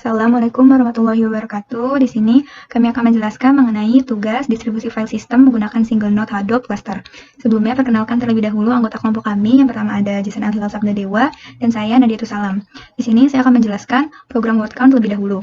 Assalamualaikum warahmatullahi wabarakatuh. Di sini kami akan menjelaskan mengenai tugas distribusi file sistem menggunakan single node Hadoop cluster. Sebelumnya perkenalkan terlebih dahulu anggota kelompok kami. Yang pertama ada Jason Al-Hilal Sabda Dewa dan saya Nadiatul Salam. Di sini saya akan menjelaskan program word count terlebih dahulu.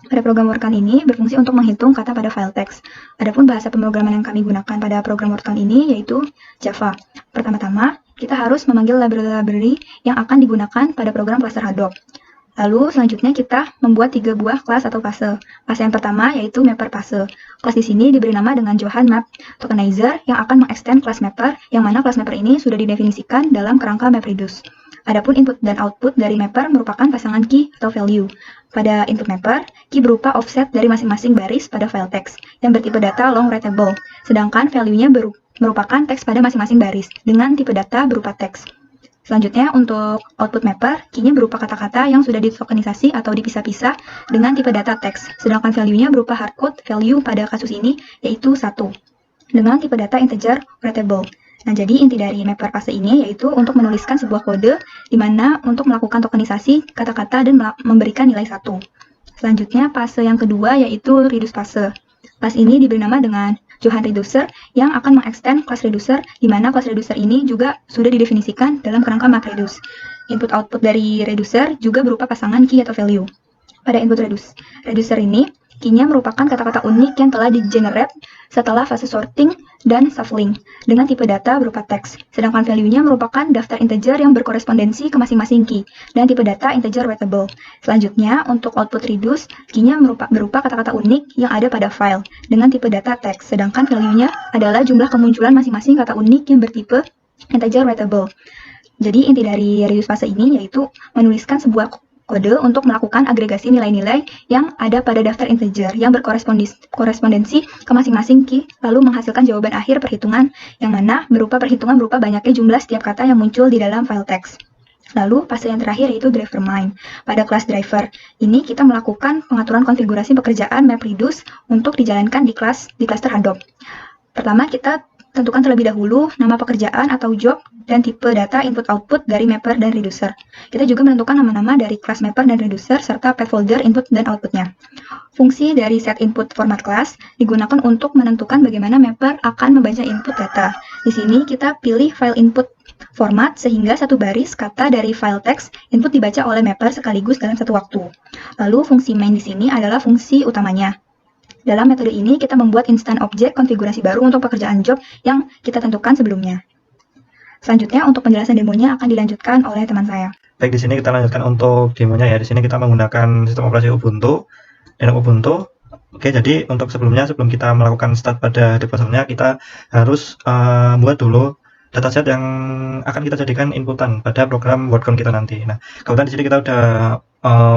Pada program word count ini berfungsi untuk menghitung kata pada file teks. Adapun bahasa pemrograman yang kami gunakan pada program word count ini yaitu Java. Pertama-tama, kita harus memanggil library yang akan digunakan pada program cluster Hadoop. Lalu selanjutnya kita membuat 3 buah kelas atau fase. Fase yang pertama yaitu mapper fase. Kelas di sini diberi nama dengan Johan Map Tokenizer yang akan mengextend kelas mapper, yang mana kelas mapper ini sudah didefinisikan dalam kerangka MapReduce. Adapun input dan output dari mapper merupakan pasangan key atau value. Pada input mapper, key berupa offset dari masing-masing baris pada file text yang bertipe data long writable, sedangkan value-nya merupakan teks pada masing-masing baris dengan tipe data berupa teks. Selanjutnya, untuk output mapper, key-nya berupa kata-kata yang sudah ditokenisasi atau dipisah-pisah dengan tipe data teks, sedangkan value-nya berupa hardcode value pada kasus ini yaitu 1, dengan tipe data integer writable. Nah, jadi inti dari mapper fase ini yaitu untuk menuliskan sebuah kode di mana untuk melakukan tokenisasi kata-kata dan memberikan nilai 1. Selanjutnya, fase yang kedua yaitu reduce fase. Kelas ini diberi nama dengan Johan Reducer yang akan mengextend kelas reducer, di mana kelas reducer ini juga sudah didefinisikan dalam kerangka MapReduce. Input-output dari reducer juga berupa pasangan key atau value. Pada input reducer ini, key-nya merupakan kata-kata unik yang telah di-generate setelah fase sorting dan shuffling dengan tipe data berupa teks, sedangkan value-nya merupakan daftar integer yang berkorespondensi ke masing-masing key dan tipe data integer writable. Selanjutnya, untuk output reduce, key-nya berupa kata-kata unik yang ada pada file dengan tipe data teks, sedangkan value-nya adalah jumlah kemunculan masing-masing kata unik yang bertipe integer writable. Jadi inti dari reduce fase ini yaitu menuliskan sebuah kode untuk melakukan agregasi nilai-nilai yang ada pada daftar integer yang berkorespondensi ke masing-masing key, lalu menghasilkan jawaban akhir perhitungan yang mana berupa perhitungan berupa banyaknya jumlah setiap kata yang muncul di dalam file teks. Lalu fase yang terakhir yaitu driver main. Pada kelas driver ini kita melakukan pengaturan konfigurasi pekerjaan MapReduce untuk dijalankan di cluster Hadoop. Pertama, kita tentukan terlebih dahulu nama pekerjaan atau job dan tipe data input-output dari mapper dan reducer. Kita juga menentukan nama-nama dari kelas mapper dan reducer serta path folder input dan outputnya. Fungsi dari set input format class digunakan untuk menentukan bagaimana mapper akan membaca input data. Di sini kita pilih file input format sehingga satu baris kata dari file text input dibaca oleh mapper sekaligus dalam satu waktu. Lalu fungsi main di sini adalah fungsi utamanya. Dalam metode ini, kita membuat instan objek konfigurasi baru untuk pekerjaan job yang kita tentukan sebelumnya. Selanjutnya, untuk penjelasan demonya akan dilanjutkan oleh teman saya. Baik, di sini kita lanjutkan untuk demonya ya. Di sini kita menggunakan sistem operasi Ubuntu, Linux Ubuntu. Oke, jadi untuk sebelum kita melakukan start pada clusternya, kita harus buat dulu dataset yang akan kita jadikan inputan pada program word count kita nanti. Nah, kemudian di sini kita udah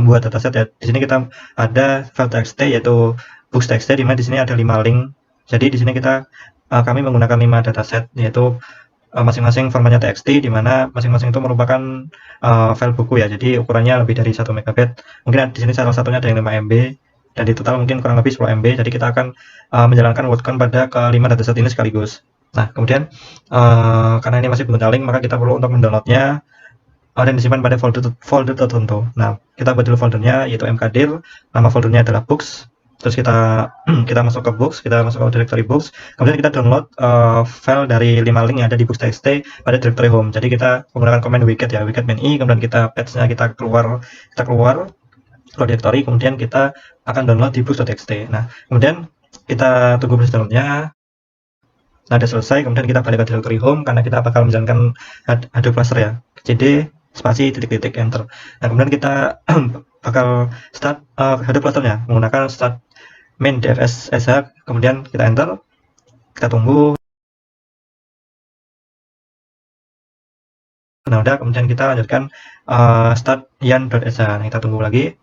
buat dataset ya. Di sini kita ada file txt yaitu books.txt, di mana di sini ada 5 link. Jadi di sini kami menggunakan 5 dataset yaitu masing-masing formatnya txt, di mana masing-masing itu merupakan file buku ya. Jadi ukurannya lebih dari 1 MB. Mungkin di sini salah satunya ada yang 5 MB dan di total mungkin kurang lebih 10 MB. Jadi kita akan menjalankan word count pada kelima dataset ini sekaligus. Nah, kemudian karena ini masih belum link, maka kita perlu untuk mendownloadnya dan disimpan pada folder tertentu. Nah, kita buat dulu foldernya yaitu mkdir, nama foldernya adalah books. Terus kita masuk ke books, kita masuk ke directory books, kemudian kita download file dari 5 link yang ada di books.txt pada directory home. Jadi kita menggunakan command wicket ya, wicket main i, kemudian kita patch-nya kita keluar ke directory, kemudian kita akan download di books.txt. Nah, kemudian kita tunggu proses downloadnya. Nah, udah selesai, kemudian kita balik ke directory home karena kita bakal menjalankan Hadoop cluster ya. cd spasi titik-titik enter. Nah, kemudian kita bakal start Hadoop clusternya menggunakan start main dfs sh, kemudian kita enter, kita tunggu. Nah, udah, kemudian kita lanjutkan start yan.sh. Nah, kita tunggu lagi.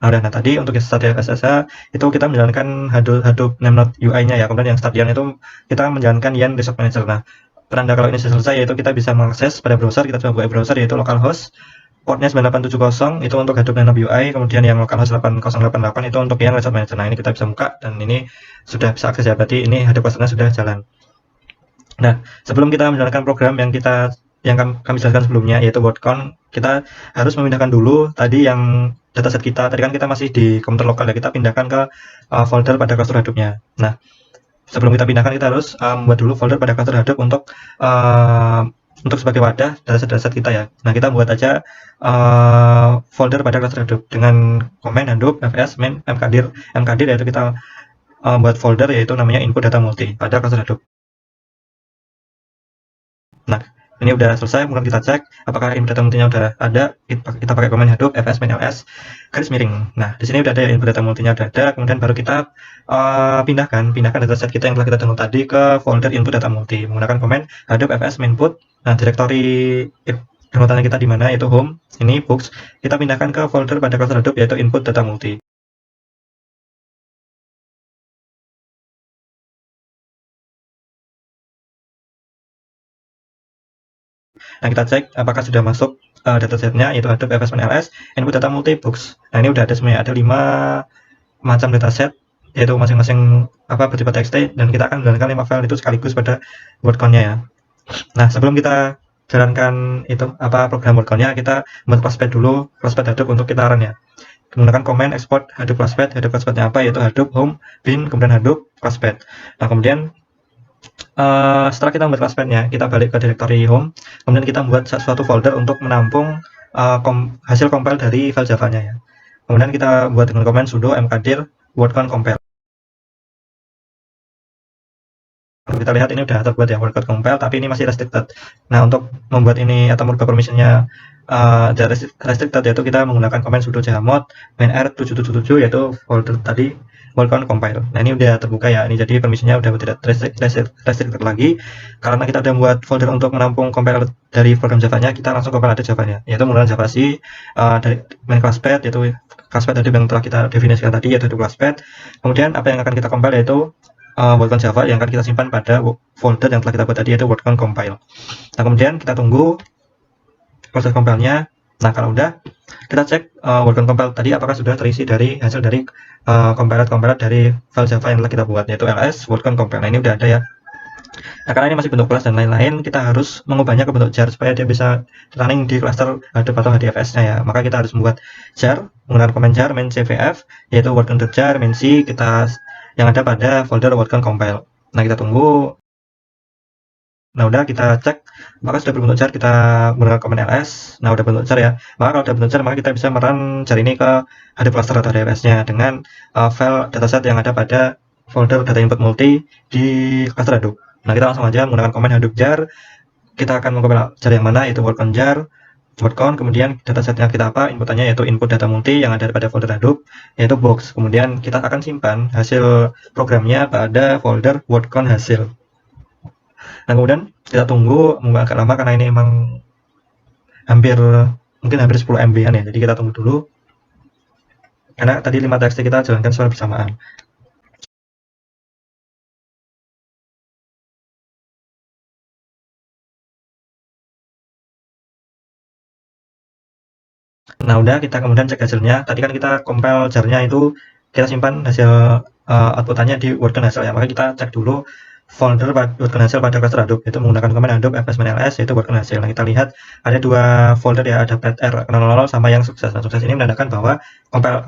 Nah, udah. Nah, tadi untuk start yan.sh itu kita menjalankan Hadoop namenode UI-nya ya. Kemudian yang start yan itu kita menjalankan yan resource manager. Nah, pertanda kalau ini sudah selesai yaitu kita bisa mengakses pada browser. Kita coba buka browser yaitu localhost, portnya 9870 itu untuk Hadoop Namenode UI, kemudian yang localhost 8088 itu untuk yang resource manager. Nah, ini kita bisa buka dan ini sudah bisa akses ya, berarti ini Hadoop clusternya sudah jalan. Nah, sebelum kita menjalankan program yang kita yang kami jelaskan sebelumnya, yaitu wordcount. Kita harus memindahkan dulu tadi yang dataset kita. Tadi kan kita masih di komputer lokal ya, kita pindahkan ke folder pada cluster Hadoop-nya. Nah, sebelum kita pindahkan kita harus membuat dulu folder pada cluster Hadoop untuk sebagai wadah dataset kita ya. Nah, kita buat aja folder pada cluster Hadoop dengan command Hadoop fs main mkdir yaitu kita buat folder yaitu namanya input data multi pada cluster Hadoop. Nah, ini udah selesai, kemudian kita cek apakah input data multinya udah ada. Kita pakai command Hadoop fs main ls garis miring. Nah, di sini udah ada input data multinya udah ada, kemudian baru kita pindahkan dataset kita yang telah kita download tadi ke folder input data multi menggunakan command Hadoop fs mainput. Nah, direktori downloadannya kita di mana, yaitu home, ini books, kita pindahkan ke folder pada cluster Hadoop yaitu input data multi. Nah, kita cek apakah sudah masuk datasetnya, yaitu Hadoop fs main ls input data multi books. Nah, ini udah ada semuanya, ada 5 macam dataset yaitu masing-masing bersifat txt, dan kita akan menjalankan 5 file itu sekaligus pada wordcount-nya ya. Nah, sebelum kita jalankan itu program wordcount-nya, kita membuat clustpad dulu, clustpad Hadoop untuk kita run ya. Menggunakan command export Hadoop clustpad. Hadoop clustpad-nya apa, yaitu Hadoop home bin kemudian Hadoop clustpad. Nah, kemudian setelah kita membuat clustpad-nya, kita balik ke directory home, kemudian kita membuat suatu folder untuk menampung hasil compile dari file Java-nya ya. Kemudian kita buat dengan command sudo mkdir wordcount compile. Kita lihat ini udah terbuat ya wordcount compile, tapi ini masih restricted. Nah, untuk membuat ini atau merubah permissionnya restricted, yaitu kita menggunakan command sudo chmod main r777 yaitu folder tadi wordcount compile. Nah, ini udah terbuka ya, ini jadi permissionnya udah tidak restricted lagi karena kita udah membuat folder untuk menampung compile dari program Java-nya. Kita langsung compile ada Java-nya, yaitu menggunakan Java C dari main clustpad, yaitu clustpad tadi yang telah kita definisikan tadi, yaitu clustpad. Kemudian apa yang akan kita compile yaitu wordcount Java yang akan kita simpan pada folder yang telah kita buat tadi, yaitu wordcount compile. Nah, kemudian kita tunggu proses compile-nya. Nah, kalau udah, kita cek wordcount compile tadi apakah sudah terisi dari hasil dari compile dari file Java yang telah kita buat, yaitu ls wordcount compile. Nah, ini udah ada ya. Nah, karena ini masih bentuk kelas dan lain-lain, kita harus mengubahnya ke bentuk jar supaya dia bisa running di cluster Hadoop atau HDFS-nya ya. Maka kita harus membuat jar menggunakan command jar main cvf, yaitu wordcount.jar main c kita yang ada pada folder wordcount compile. Nah, kita tunggu. Nah, udah kita cek maka sudah berbentuk jar, kita menggunakan command ls. Nah, udah bentuk jar ya. Maka kalau udah bentuk jar, maka kita bisa merun jar ini ke Hadoop cluster atau HDFS-nya dengan file dataset yang ada pada folder data input multi di cluster Hadoop. Nah, kita langsung aja menggunakan command Hadoop jar. Kita akan mengcompile jar yang mana, yaitu wordcount jar wordcount, kemudian datasetnya kita apa, inputannya yaitu input data multi yang ada pada folder Hadoop yaitu box. Kemudian kita akan simpan hasil programnya pada folder wordcount hasil. Nah, kemudian kita tunggu, agak lama karena ini emang mungkin hampir 10 MB-an ya, jadi kita tunggu dulu karena tadi 5 txt kita jalankan secara bersamaan. Nah, udah, kita kemudian cek hasilnya. Tadi kan kita compile jarnya itu kita simpan hasil outputannya di wordcount hasil ya. Maka kita cek dulu folder wordcount hasil pada cluster Hadoop, itu menggunakan command Hadoop fs main ls yaitu wordcount hasil. Nah, kita lihat ada 2 folder ya, ada ptr 00 sama yang sukses. Nah, sukses ini menandakan bahwa compile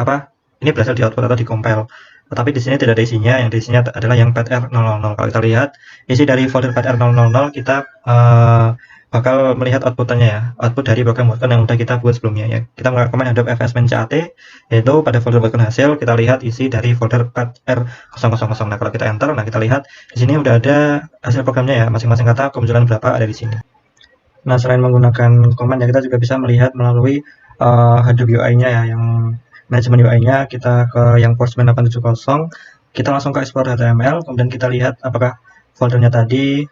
ini berhasil di output atau di compile. Tetapi di sini tidak ada isinya, yang di isinya adalah yang ptr 00. Kalau kita lihat isi dari folder ptr 00, kita bakal melihat outputannya ya, output dari program wordcount yang udah kita buat sebelumnya ya. Kita menggunakan command Hadoop fs main cat, yaitu pada folder wordcount hasil kita lihat isi dari folder ptr000. Nah, kalau kita enter, nah kita lihat di sini udah ada hasil programnya ya, masing-masing kata kemunculan berapa ada di sini. Nah, selain menggunakan command ya, kita juga bisa melihat melalui Hadoop UI-nya ya, yang manajemen UI-nya. Kita ke yang Postman 870, kita langsung ke export HTML, kemudian kita lihat apakah foldernya tadi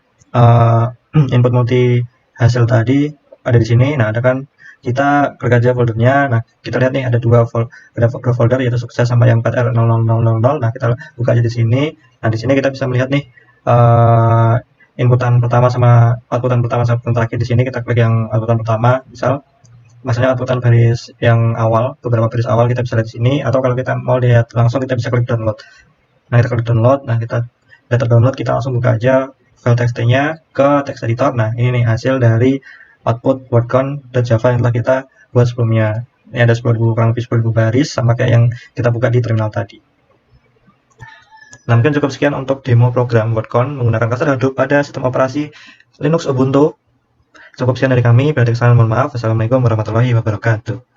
input multi hasil tadi ada di sini. Nah, ada kan, kita klik aja foldernya. Nah, kita lihat nih ada dua folder yaitu sukses sama yang ptr 0000. Nah, kita buka aja di sini. Nah, di sini kita bisa melihat nih inputan pertama sama outputan pertama sama outputan terakhir. Di sini kita klik yang outputan pertama, maksudnya outputan baris yang awal, beberapa baris awal kita bisa lihat di sini, atau kalau kita mau lihat langsung kita bisa klik download. Nah, kita klik download. Nah, kita download, kita langsung buka aja file txt-nya ke text editor. Nah, ini nih hasil dari output wordcon.java yang telah kita buat sebelumnya. Ini ada 10.000, kurang lebih 10.000 baris, sama kayak yang kita buka di terminal tadi. Nah, mungkin cukup sekian untuk demo program wordcon menggunakan cluster Hadoop pada sistem operasi Linux Ubuntu. Cukup sekian dari kami. Bila ada kesalahan, mohon maaf. Wassalamualaikum warahmatullahi wabarakatuh.